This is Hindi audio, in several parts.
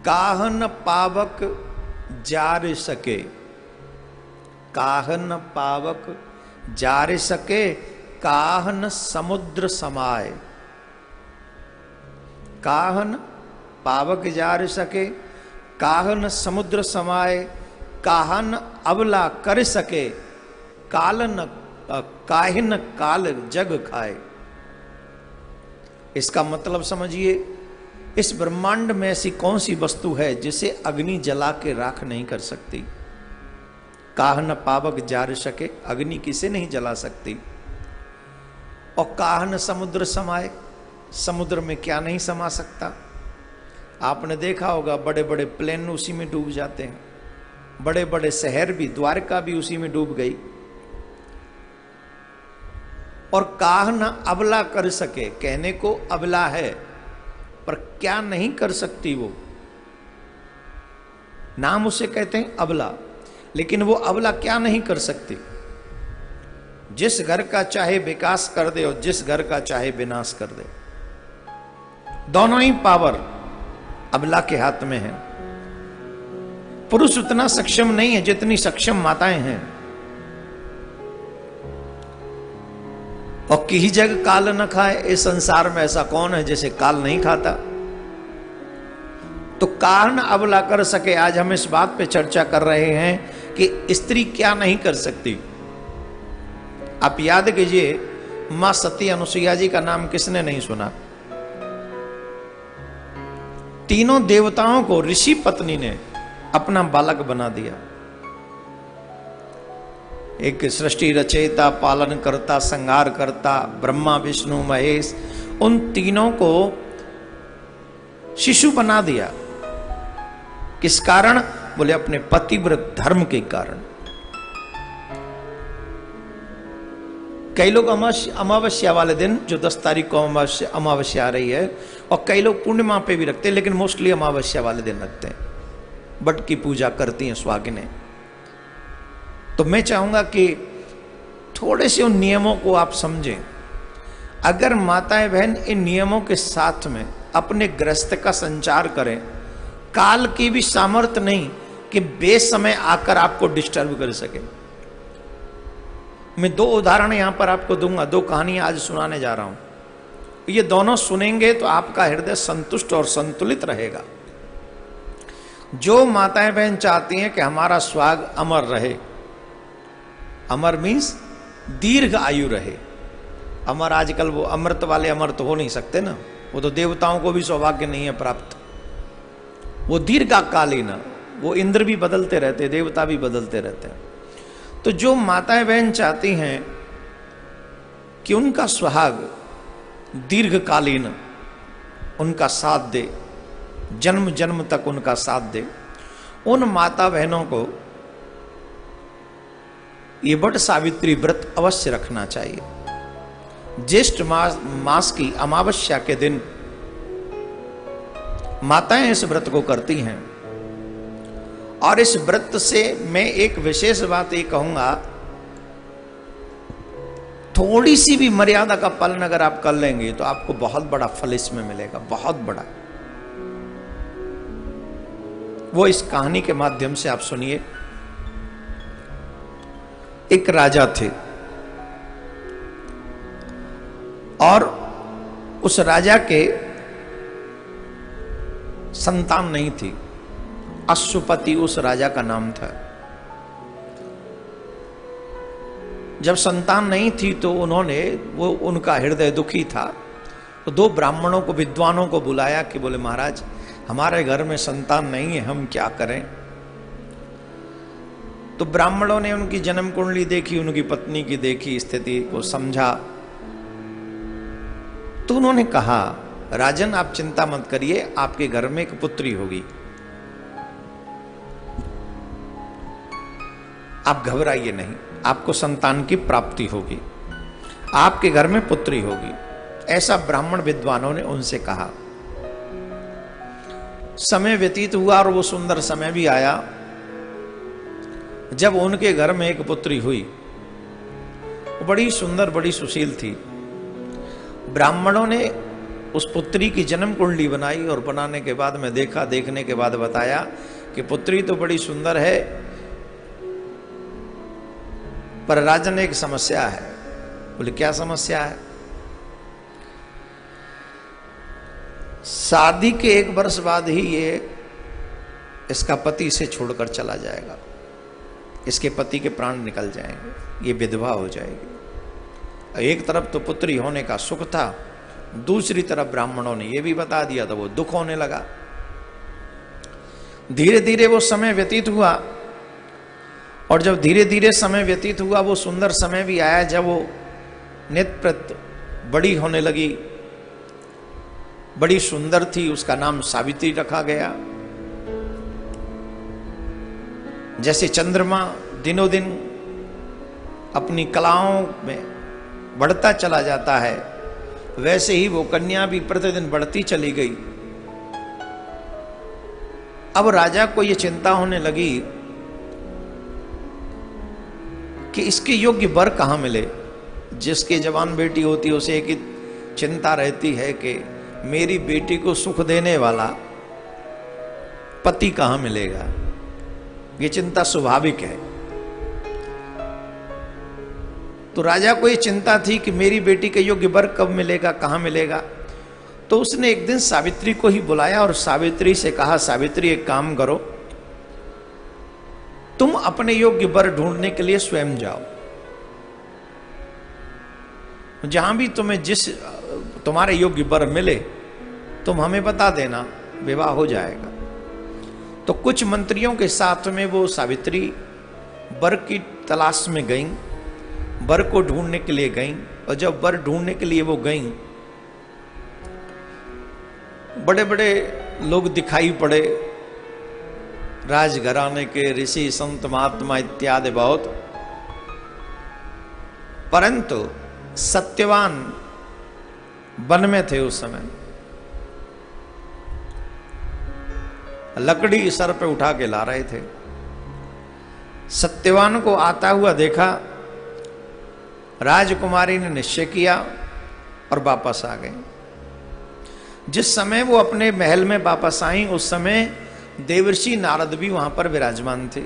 काहन पावक जार सके, काहन पावक जार सके, काहन समुद्र समाए। काहन पावक जार सके, काहन समुद्र समाए, काहन अबला कर सके, कालन काहिन काल जग खाए। इसका मतलब समझिए, इस ब्रह्मांड में ऐसी कौन सी वस्तु है जिसे अग्नि जला के राख नहीं कर सकती। काहन पावक जार सके, अग्नि किसे नहीं जला सकती। और काहन समुद्र समाए, समुद्र में क्या नहीं समा सकता। आपने देखा होगा बड़े बड़े प्लेन उसी में डूब जाते हैं, बड़े बड़े शहर भी, द्वारका भी उसी में डूब गई। और काहन अबला कर सके, कहने को अबला है पर क्या नहीं कर सकती वो। नाम उसे कहते हैं अबला, लेकिन वो अबला क्या नहीं कर सकती। जिस घर का चाहे विकास कर दे और जिस घर का चाहे विनाश कर दे, दोनों ही पावर अबला के हाथ में है। पुरुष उतना सक्षम नहीं है जितनी सक्षम माताएं हैं। और किही जग काल न खाए, इस संसार में ऐसा कौन है जिसे काल नहीं खाता। तो काहन अबला कर सके, आज हम इस बात पे चर्चा कर रहे हैं कि स्त्री क्या नहीं कर सकती। आप याद कीजिए, मां सती अनुसुईया जी का नाम किसने नहीं सुना। तीनों देवताओं को ऋषि पत्नी ने अपना बालक बना दिया। एक सृष्टि रचयिता, पालन करता, संहार करता, ब्रह्मा विष्णु महेश, उन तीनों को शिशु बना दिया। किस कारण? बोले अपने पतिव्रत धर्म के कारण। कई लोग अमावस्या वाले दिन, जो 10 तारीख को अमावस्या आ रही है, और कई लोग पूर्णिमा पे भी रखते हैं, लेकिन मोस्टली अमावस्या वाले दिन रखते हैं। बट की पूजा करती हैं सुहागिनें। तो मैं चाहूंगा कि थोड़े से उन नियमों को आप समझें। अगर माताएं बहन इन नियमों के साथ में अपने गृहस्थ का संचार करें, काल की भी सामर्थ्य नहीं कि बेसमय आकर आपको डिस्टर्ब कर सके। मैं 2 उदाहरण यहां पर आपको दूंगा, 2 कहानियां आज सुनाने जा रहा हूं। ये दोनों सुनेंगे तो आपका हृदय संतुष्ट और संतुलित रहेगा। जो माताएं बहन चाहती हैं कि हमारा सुहाग अमर रहे, अमर मीन्स दीर्घ आयु रहे। अमर, आजकल वो अमृत वाले अमर तो हो नहीं सकते ना, वो तो देवताओं को भी सौभाग्य नहीं है प्राप्त। वो दीर्घकालीन, वो इंद्र भी बदलते रहते, देवता भी बदलते रहते हैं। तो जो माताएं बहन चाहती हैं कि उनका सुहाग दीर्घकालीन उनका साथ दे, जन्म जन्म तक उनका साथ दे, उन माता बहनों को ये वट सावित्री व्रत अवश्य रखना चाहिए। ज्येष्ठ मास की अमावस्या के दिन माताएं इस व्रत को करती हैं। और इस व्रत से मैं एक विशेष बात ये कहूंगा, थोड़ी सी भी मर्यादा का पालन अगर आप कर लेंगे तो आपको बहुत बड़ा फल इसमें मिलेगा, बहुत बड़ा। वो इस कहानी के माध्यम से आप सुनिए। एक राजा थे और उस राजा के संतान नहीं थी। अश्वपति उस राजा का नाम था। जब संतान नहीं थी तो उनका हृदय दुखी था। तो 2 ब्राह्मणों को, विद्वानों को बुलाया कि बोले महाराज, हमारे घर में संतान नहीं है, हम क्या करें। तो ब्राह्मणों ने उनकी जन्म कुंडली देखी, उनकी पत्नी की देखी, स्थिति को समझा। तो उन्होंने कहा, राजन आप चिंता मत करिए, आपके घर में एक पुत्री होगी, आप घबराइए नहीं, आपको संतान की प्राप्ति होगी, आपके घर में पुत्री होगी। ऐसा ब्राह्मण विद्वानों ने उनसे कहा। समय व्यतीत हुआ और वो सुंदर समय भी आया जब उनके घर में एक पुत्री हुई। वो बड़ी सुंदर, बड़ी सुशील थी। ब्राह्मणों ने उस पुत्री की जन्म कुंडली बनाई और बनाने के बाद में देखा, देखने के बाद बताया कि पुत्री तो बड़ी सुंदर है, पर राजन एक समस्या है। बोले क्या समस्या है? शादी के 1 वर्ष बाद ही ये इसका पति इसे छोड़कर चला जाएगा, इसके पति के प्राण निकल जाएंगे, ये विधवा हो जाएगी। एक तरफ तो पुत्री होने का सुख था, दूसरी तरफ ब्राह्मणों ने ये भी बता दिया, तो वो दुख होने लगा। धीरे धीरे वो समय व्यतीत हुआ, और जब धीरे धीरे समय व्यतीत हुआ, वो सुंदर समय भी आया जब वो नित प्रत बड़ी होने लगी, बड़ी सुंदर थी, उसका नाम सावित्री रखा गया। जैसे चंद्रमा दिनों दिन अपनी कलाओं में बढ़ता चला जाता है, वैसे ही वो कन्या भी प्रतिदिन बढ़ती चली गई। अब राजा को ये चिंता होने लगी कि इसके योग्य वर कहां मिले। जिसकी जवान बेटी होती है उसे एक ही चिंता रहती है कि मेरी बेटी को सुख देने वाला पति कहां मिलेगा। ये चिंता स्वाभाविक है। तो राजा को ये चिंता थी कि मेरी बेटी के योग्य वर कब मिलेगा, कहां मिलेगा। तो उसने एक दिन सावित्री को ही बुलाया और सावित्री से कहा, सावित्री एक काम करो, तुम अपने योग्य वर ढूंढने के लिए स्वयं जाओ, जहां भी तुम्हारे योग्य वर मिले तुम हमें बता देना, विवाह हो जाएगा। तो कुछ मंत्रियों के साथ में वो सावित्री वर की तलाश में गईं, वर को ढूंढने के लिए गईं। और जब वर ढूंढने के लिए वो गईं, बड़े बड़े लोग दिखाई पड़े, राजघराने के ऋषि संत महात्मा इत्यादि बहुत, परंतु सत्यवान वन में थे उस समय। लकड़ी सर पे उठा के ला रहे थे। सत्यवान को आता हुआ देखा, राजकुमारी ने निश्चय किया और वापस आ गए। जिस समय वो अपने महल में वापस आई, उस समय देवर्षि नारद भी वहां पर विराजमान थे।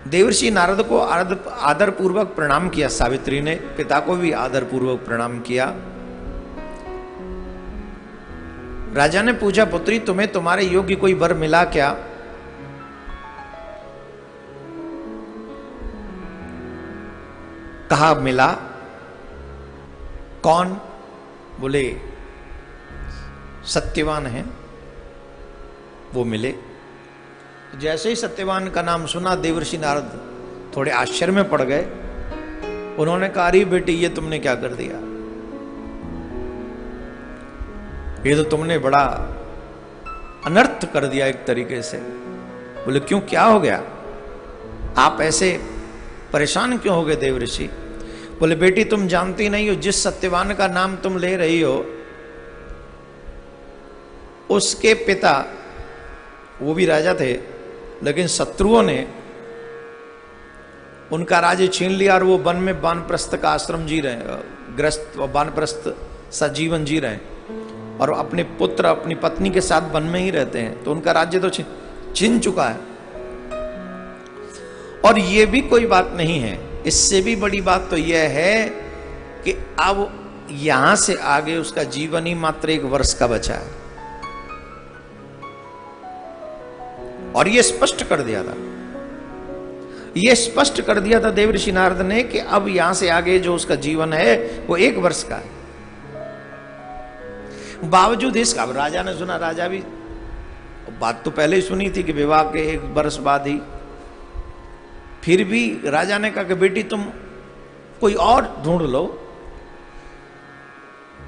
देवर्षि नारद को आदर पूर्वक प्रणाम किया सावित्री ने, पिता को भी आदर पूर्वक प्रणाम किया। राजा ने पूछा, पुत्री तुम्हें तुम्हारे योग्य कोई वर मिला क्या? कहा मिला। कौन? बोले सत्यवान है, वो मिले। जैसे ही सत्यवान का नाम सुना, देवर्षि नारद थोड़े आश्चर्य में पड़ गए। उन्होंने कहा, अरे बेटी ये तुमने क्या कर दिया, ये तो तुमने बड़ा अनर्थ कर दिया एक तरीके से। बोले क्यों, क्या हो गया, आप ऐसे परेशान क्यों हो गए देवर्षि? बोले बेटी तुम जानती नहीं हो, जिस सत्यवान का नाम तुम ले रही हो उसके पिता, वो भी राजा थे, लेकिन शत्रुओं ने उनका राज्य छीन लिया और वो वन में वानप्रस्थ का आश्रम जी रहे, ग्रस्त वानप्रस्थ सा जीवन जी रहे हैं, और अपने पुत्र अपनी पत्नी के साथ वन में ही रहते हैं। तो उनका राज्य तो छीन चुका है। और ये भी कोई बात नहीं है, इससे भी बड़ी बात तो यह है कि अब यहां से आगे उसका जीवन ही मात्र 1 वर्ष का बचा है। और ये स्पष्ट कर दिया था, ये स्पष्ट कर दिया था देवर्षि नारद ने कि अब यहां से आगे जो उसका जीवन है वो 1 वर्ष का है। बावजूद इसका, अब राजा ने सुना, राजा भी बात तो पहले ही सुनी थी कि विवाह के 1 वर्ष बाद ही, फिर भी राजा ने कहा कि बेटी तुम कोई और ढूंढ लो।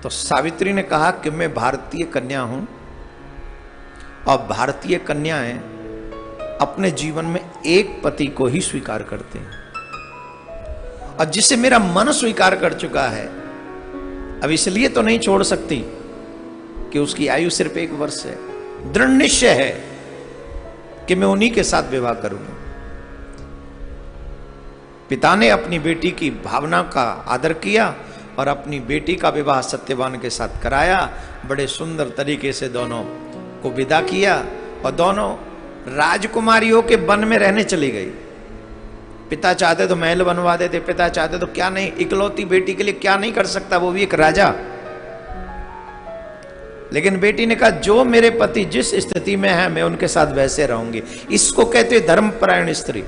तो सावित्री ने कहा कि मैं भारतीय कन्या हूं, और भारतीय कन्याएं अपने जीवन में एक पति को ही स्वीकार करते हैं, और जिसे मेरा मन स्वीकार कर चुका है, अब इसलिए तो नहीं छोड़ सकती कि उसकी आयु सिर्फ 1 वर्ष है। दृढ़ निश्चय है कि मैं उन्हीं के साथ विवाह करूंगा। पिता ने अपनी बेटी की भावना का आदर किया और अपनी बेटी का विवाह सत्यवान के साथ कराया। बड़े सुंदर तरीके से दोनों को विदा किया और दोनों राजकुमारियों के वन में रहने चली गई। पिता चाहते तो महल बनवा देते, पिता चाहते तो क्या नहीं, इकलौती बेटी के लिए क्या नहीं कर सकता, वो भी एक राजा। लेकिन बेटी ने कहा जो मेरे पति जिस स्थिति में है मैं उनके साथ वैसे रहूंगी। इसको कहते हैं धर्मपरायण स्त्री।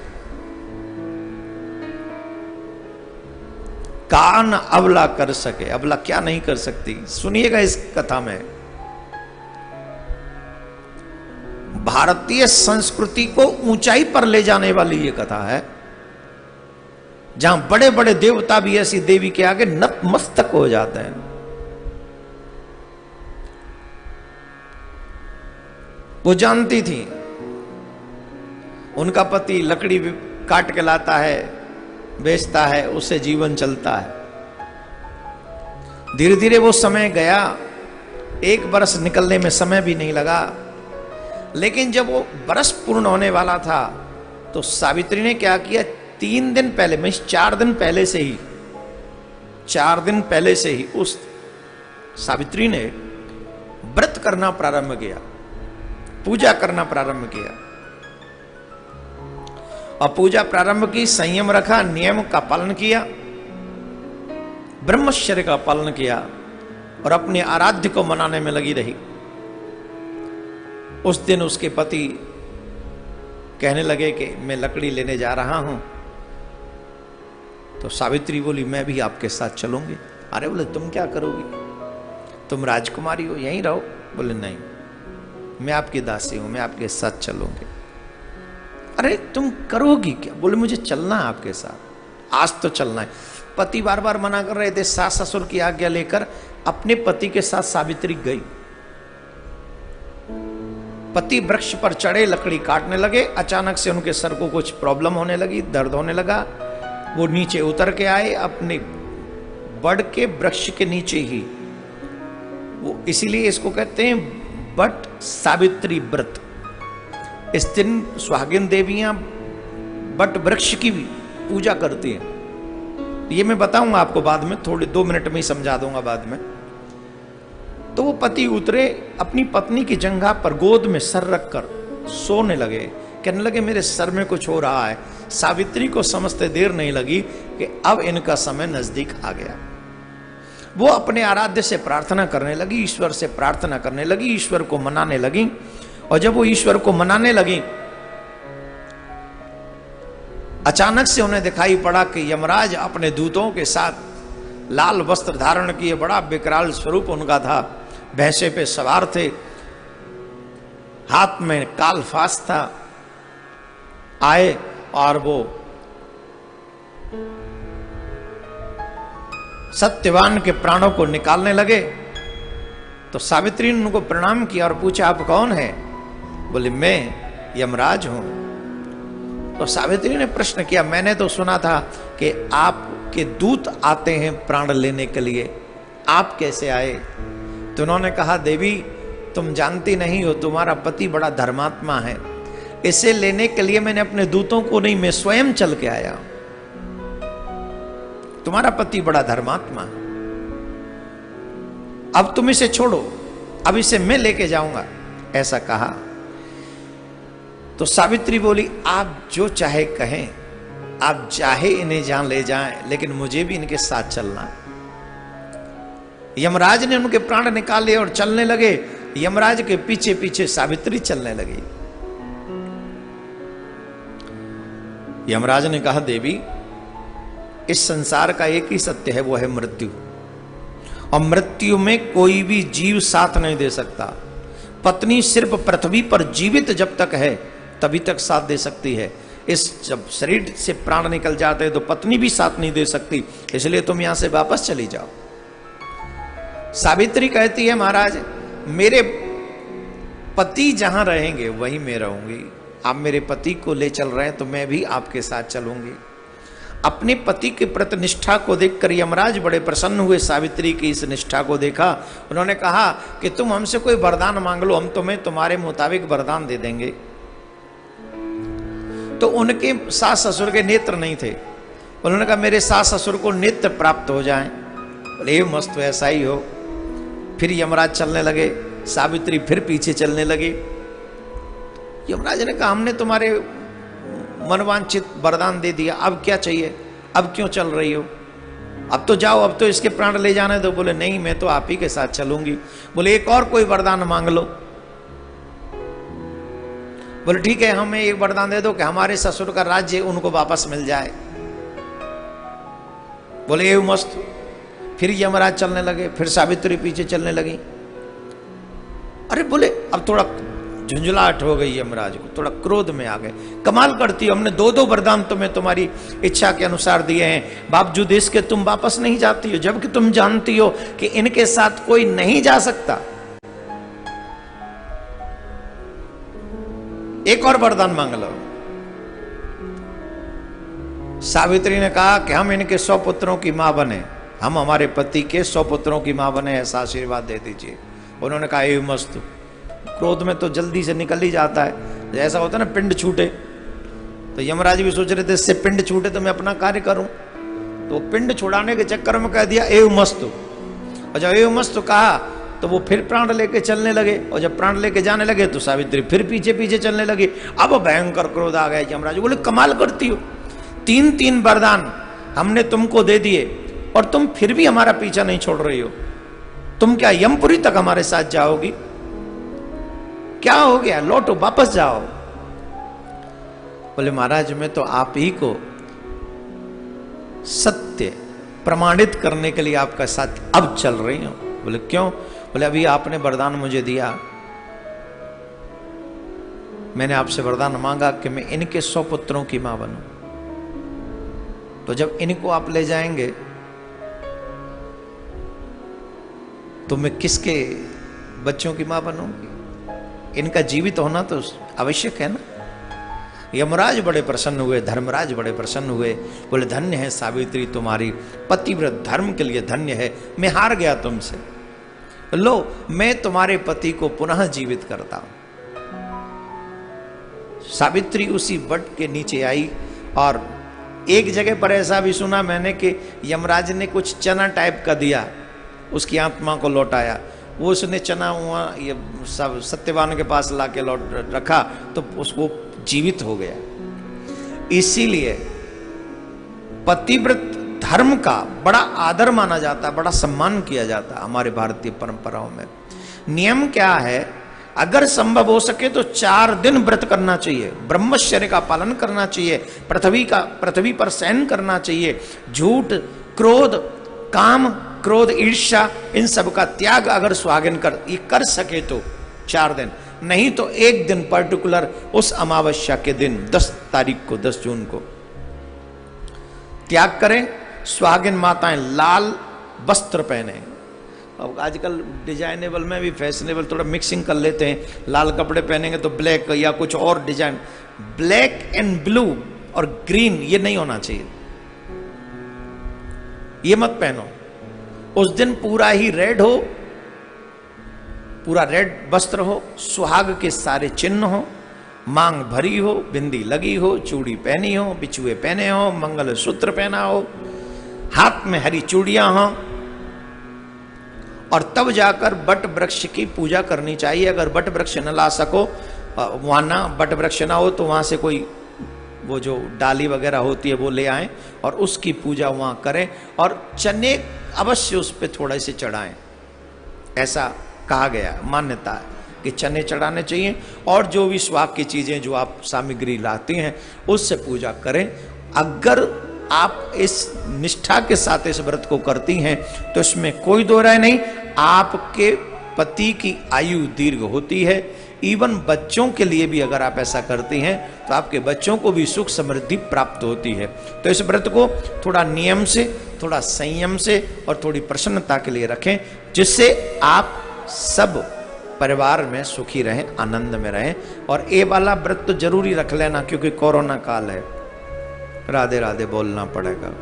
कान अबला कर सके, अबला क्या नहीं कर सकती। सुनिएगा इस कथा में भारतीय संस्कृति को ऊंचाई पर ले जाने वाली ये कथा है, जहां बड़े बड़े देवता भी ऐसी देवी के आगे नतमस्तक हो जाते हैं। वो जानती थी उनका पति लकड़ी काट के लाता है, बेचता है, उससे जीवन चलता है। धीरे धीरे वो समय गया, 1 बरस निकलने में समय भी नहीं लगा। लेकिन जब वो बरस पूर्ण होने वाला था तो सावित्री ने क्या किया, 3 दिन पहले, मैं 4 दिन पहले से ही, 4 दिन पहले से ही उस सावित्री ने व्रत करना प्रारंभ किया, पूजा करना प्रारंभ किया। और पूजा प्रारंभ की, संयम रखा, नियम का पालन किया, ब्रह्मचर्य का पालन किया और अपने आराध्य को मनाने में लगी रही। उस दिन उसके पति कहने लगे कि मैं लकड़ी लेने जा रहा हूं। तो सावित्री बोली मैं भी आपके साथ चलूंगी। अरे बोले तुम क्या करोगी, तुम राजकुमारी हो, यहीं रहो। बोले नहीं, मैं आपकी दासी हूं, मैं आपके साथ चलूंगी। अरे तुम करोगी क्या? बोले मुझे चलना है आपके साथ, आज तो चलना है। पति बार बार मना कर रहे थे। सास ससुर की आज्ञा लेकर अपने पति के साथ सावित्री गई। पति वृक्ष पर चढ़े, लकड़ी काटने लगे। अचानक से उनके सर को कुछ प्रॉब्लम होने लगी, दर्द होने लगा। वो नीचे उतर के आए, अपने बड़ के वृक्ष के नीचे ही। वो इसीलिए इसको कहते हैं बट सावित्री व्रत। इस दिन सुहागिन देवियां बट वृक्ष की भी पूजा करती हैं। ये मैं बताऊंगा आपको बाद में, थोड़े 2 मिनट में ही समझा दूंगा बाद में। तो वो पति उतरे, अपनी पत्नी की जंघा पर गोद में सर रखकर सोने लगे। कहने लगे मेरे सर में कुछ हो रहा है। सावित्री को समझते देर नहीं लगी कि अब इनका समय नजदीक आ गया। वो अपने आराध्य से प्रार्थना करने लगी, ईश्वर से प्रार्थना करने लगी, ईश्वर को मनाने लगी। और जब वो ईश्वर को मनाने लगी, अचानक से उन्हें दिखाई पड़ा कि यमराज अपने दूतों के साथ लाल वस्त्र धारण किए, बड़ा विकराल स्वरूप उनका था, भैंसे पे सवार थे, हाथ में कालफास था। आए और वो सत्यवान के प्राणों को निकालने लगे। तो सावित्री ने उनको प्रणाम किया और पूछा आप कौन है? बोले मैं यमराज हूं। तो सावित्री ने प्रश्न किया मैंने तो सुना था कि आपके दूत आते हैं प्राण लेने के लिए, आप कैसे आए? तो उन्होंने कहा देवी तुम जानती नहीं हो, तुम्हारा पति बड़ा धर्मात्मा है, इसे लेने के लिए मैंने अपने दूतों को नहीं, मैं स्वयं चल के आया। तुम्हारा पति बड़ा धर्मात्मा है, अब तुम इसे छोड़ो, अब इसे मैं लेके जाऊंगा, ऐसा कहा। तो सावित्री बोली आप जो चाहे कहें, आप चाहे इन्हें जहां ले जाएं, लेकिन मुझे भी इनके साथ चलना है। यमराज ने उनके प्राण निकाले और चलने लगे। यमराज के पीछे पीछे सावित्री चलने लगी। यमराज ने कहा देवी इस संसार का एक ही सत्य है, वो है मृत्यु, और मृत्यु में कोई भी जीव साथ नहीं दे सकता। पत्नी सिर्फ पृथ्वी पर जीवित जब तक है तभी तक साथ दे सकती है। इस जब शरीर से प्राण निकल जाते हैं तो पत्नी भी साथ नहीं दे सकती, इसलिए तुम यहां से वापस चली जाओ। सावित्री कहती है महाराज मेरे पति जहां रहेंगे वहीं मैं रहूंगी, आप मेरे पति को ले चल रहे हैं तो मैं भी आपके साथ चलूंगी। अपने पति के प्रति निष्ठा को देखकर यमराज बड़े प्रसन्न हुए। सावित्री की इस निष्ठा को देखा, उन्होंने कहा कि तुम हमसे कोई वरदान मांग लो, हम तुम्हें तुम्हारे मुताबिक वरदान दे देंगे। तो उनके सास ससुर के नेत्र नहीं थे, उन्होंने कहा मेरे सास ससुर को नेत्र प्राप्त हो जाएं। बोले ये मस्त ऐसा ही हो। फिर यमराज चलने लगे, सावित्री फिर पीछे चलने लगी। यमराज ने कहा हमने तुम्हारे मनवांछित वरदान दे दिया, अब क्या चाहिए, अब क्यों चल रही हो, अब तो जाओ, अब तो इसके प्राण ले जाने दो। बोले नहीं, मैं तो आप ही के साथ चलूंगी। बोले एक और कोई वरदान मांग लो। बोले ठीक है, हमें एक वरदान दे दो कि हमारे ससुर का राज्य उनको वापस मिल जाए। बोले ये मस्त। फिर यमराज चलने लगे, फिर सावित्री पीछे चलने लगी। अरे बोले अब थोड़ा झुंझलाहट हो गई यमराज को, थोड़ा क्रोध में आ गए। कमाल करती हो, हमने दो दो वरदान तुम्हें तुम्हारी इच्छा के अनुसार दिए हैं, बावजूद इसके तुम वापस नहीं जाती हो, जबकि तुम जानती हो कि इनके साथ कोई नहीं जा सकता। एक और वरदान मांग लो। सावित्री ने कहा कि हम इनके 100 पुत्रों की मां बने, हम हमारे पति के 100 पुत्रों की मां बने, ऐसा आशीर्वाद दे दीजिए। उन्होंने कहा ये मस्त। क्रोध में तो जल्दी से निकल ही जाता है, जैसा होता है ना पिंड छूटे, तो यमराज भी सोच रहे थे इससे पिंड छूटे तो मैं अपना कार्य करूं, तो पिंड छुड़ाने के चक्कर में कह दिया एव मस्त। और जब एव मस्त कहा तो वो फिर प्राण लेके चलने लगे, और जब प्राण लेके जाने लगे तो सावित्री फिर पीछे पीछे चलने लगी। अब भयंकर क्रोध आ गया यमराज। बोले कमाल करती हो, 3-3 वरदान हमने तुमको दे दिए और तुम फिर भी हमारा पीछा नहीं छोड़ रही हो, तुम क्या यमपुरी तक हमारे साथ जाओगी, क्या हो गया, लौटो वापस जाओ। बोले महाराज मैं तो आप ही को सत्य प्रमाणित करने के लिए आपका साथ अब चल रही हूं। बोले क्यों? बोले अभी आपने वरदान मुझे दिया, मैंने आपसे वरदान मांगा कि मैं इनके 100 पुत्रों की मां बनूं, तो जब इनको आप ले जाएंगे तो मैं किसके बच्चों की मां बनूंगी? इनका जीवित होना तो आवश्यक है ना। यमराज बड़े प्रसन्न हुए, धर्मराज बड़े प्रसन्न हुए। बोले धन्य है सावित्री, तुम्हारी पतिव्रत धर्म के लिए धन्य है, मैं हार गया तुमसे, लो मैं तुम्हारे पति को पुनः जीवित करता हूं। सावित्री उसी वट के नीचे आई, और एक जगह पर ऐसा भी सुना मैंने कि यमराज ने कुछ चना टाइप का दिया, उसकी आत्मा को लौटाया। वो उसने चना वहाँ ये सब सत्यवान के पास लाके लौट रखा तो उसको जीवित हो गया। इसीलिए पतिव्रत धर्म का बड़ा आदर माना जाता है, बड़ा सम्मान किया जाता है हमारे भारतीय परंपराओं में। नियम क्या है, अगर संभव हो सके तो 4 दिन व्रत करना चाहिए, ब्रह्मचर्य का पालन करना चाहिए, पृथ्वी पर शयन करना चाहिए, झूठ, क्रोध, काम, क्रोध, ईर्ष्या, इन सब का त्याग अगर सुहागिन कर सके तो 4 दिन, नहीं तो 1 दिन पर्टिकुलर उस अमावस्या के दिन 10 तारीख को, 10 जून को त्याग करें। सुहागिन माताएं लाल वस्त्र पहने। अब आजकल डिजाइनेबल में भी फैशनेबल थोड़ा मिक्सिंग कर लेते हैं, लाल कपड़े पहनेंगे तो ब्लैक या कुछ और डिजाइन। ब्लैक एंड ब्लू और ग्रीन ये नहीं होना चाहिए, ये मत पहनो। उस दिन पूरा ही रेड हो, पूरा रेड वस्त्र हो, सुहाग के सारे चिन्ह हो, मांग भरी हो, बिंदी लगी हो, चूड़ी पहनी हो, बिछुए पहने हो, मंगल सूत्र पहना हो, हाथ में हरी चूड़ियां हो, और तब जाकर बट वृक्ष की पूजा करनी चाहिए। अगर बट वृक्ष न ला सको, वहां ना बट वृक्ष ना हो तो वहां से कोई वो जो डाली वगैरह होती है वो ले आएं और उसकी पूजा वहां करें, और चने अवश्य उस पर थोड़े से चढ़ाएं। ऐसा कहा गया, मान्यता है कि चने चढ़ाने चाहिए, और जो भी स्वाद की चीजें जो आप सामग्री लाते हैं उससे पूजा करें। अगर आप इस निष्ठा के साथ इस व्रत को करती हैं तो इसमें कोई दो राय नहीं, आपके पति की आयु दीर्घ होती है। इवन बच्चों के लिए भी अगर आप ऐसा करती हैं तो आपके बच्चों को भी सुख समृद्धि प्राप्त होती है। तो इस व्रत को थोड़ा नियम से, थोड़ा संयम से और थोड़ी प्रसन्नता के लिए रखें, जिससे आप सब परिवार में सुखी रहें, आनंद में रहें। और ये वाला व्रत तो जरूरी रख लेना, क्योंकि कोरोना काल है, राधे राधे बोलना पड़ेगा।